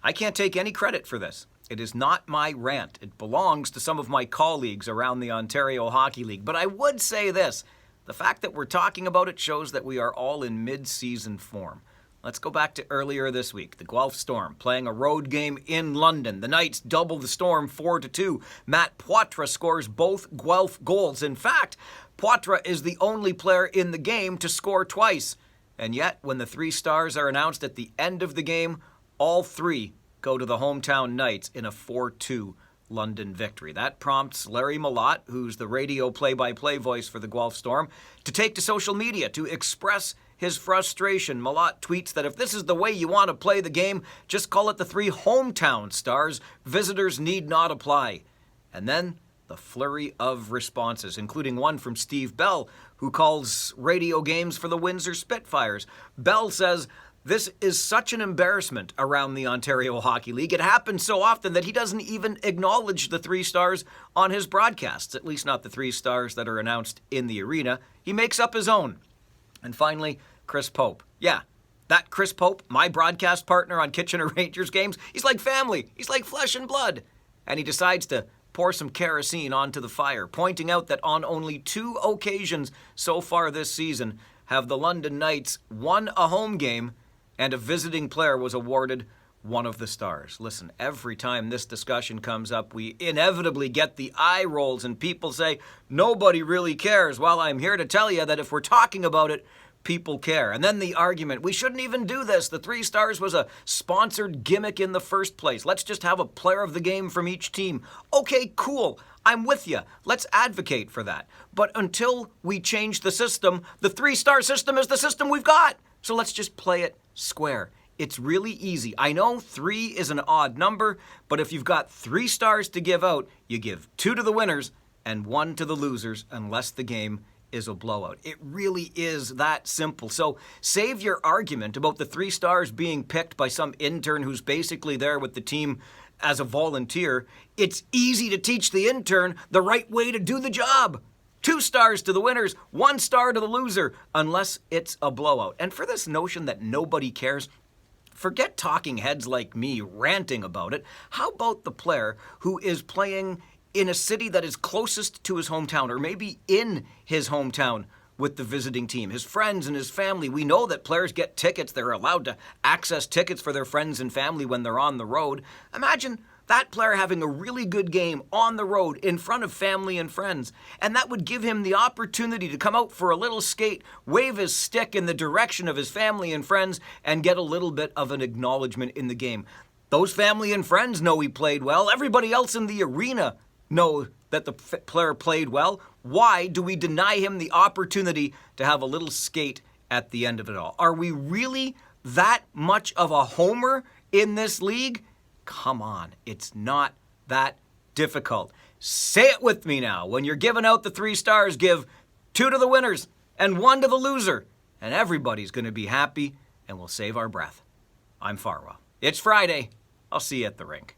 I can't take any credit for this. It is not my rant. It belongs to some of my colleagues around the Ontario Hockey League. But I would say this. The fact that we're talking about it shows that we are all in mid-season form. Let's go back to earlier this week. The Guelph Storm playing a road game in London. The Knights double the Storm 4-2. Matt Poitras scores both Guelph goals. In fact, Poitras is the only player in the game to score twice. And yet, when the 3 stars are announced at the end of the game, all 3 go to the hometown Knights in a 4-2 London victory. That prompts Larry Malott, who's the radio play-by-play voice for the Guelph Storm, to take to social media to express his frustration. Malott tweets that if this is the way you want to play the game, just call it the 3 hometown stars. Visitors need not apply. And then the flurry of responses, including one from Steve Bell, who calls radio games for the Windsor Spitfires. Bell says, "This is such an embarrassment around the Ontario Hockey League. It happens so often that he doesn't even acknowledge the 3 stars on his broadcasts, at least not the 3 stars that are announced in the arena. He makes up his own." And finally, Chris Pope. Yeah, that Chris Pope, my broadcast partner on Kitchener Rangers games, he's like family. He's like flesh and blood. And he decides to pour some kerosene onto the fire, pointing out that on only 2 occasions so far this season have the London Knights won a home game and a visiting player was awarded one of the stars. Listen, every time this discussion comes up, we inevitably get the eye rolls and people say, nobody really cares. Well, I'm here to tell you that if we're talking about it, people care. And then the argument, we shouldn't even do this. The 3 stars was a sponsored gimmick in the first place. Let's just have a player of the game from each team. Okay, cool. I'm with you. Let's advocate for that. But until we change the system, the 3-star system is the system we've got. So let's just play it square. It's really easy. I know 3 is an odd number, but if you've got 3 stars to give out, you give 2 to the winners and 1 to the losers unless the game is a blowout. It really is that simple. So save your argument about the 3 stars being picked by some intern who's basically there with the team as a volunteer. It's easy to teach the intern the right way to do the job. 2 stars to the winners, 1 star to the loser, unless it's a blowout. And for this notion that nobody cares, forget talking heads like me ranting about it. How about the player who is playing in a city that is closest to his hometown, or maybe in his hometown with the visiting team, his friends and his family? We know that players get tickets. They're allowed to access tickets for their friends and family when they're on the road. Imagine that player having a really good game on the road in front of family and friends. And that would give him the opportunity to come out for a little skate, wave his stick in the direction of his family and friends, and get a little bit of an acknowledgement in the game. Those family and friends know he played well. Everybody else in the arena know that the player played well. Why do we deny him the opportunity to have a little skate at the end of it all? Are we really that much of a homer in this league? Come on, it's not that difficult. Say it with me now. When you're giving out the 3 stars, give 2 to the winners and 1 to the loser. And everybody's going to be happy and we'll save our breath. I'm Farwell. It's Friday. I'll see you at the rink.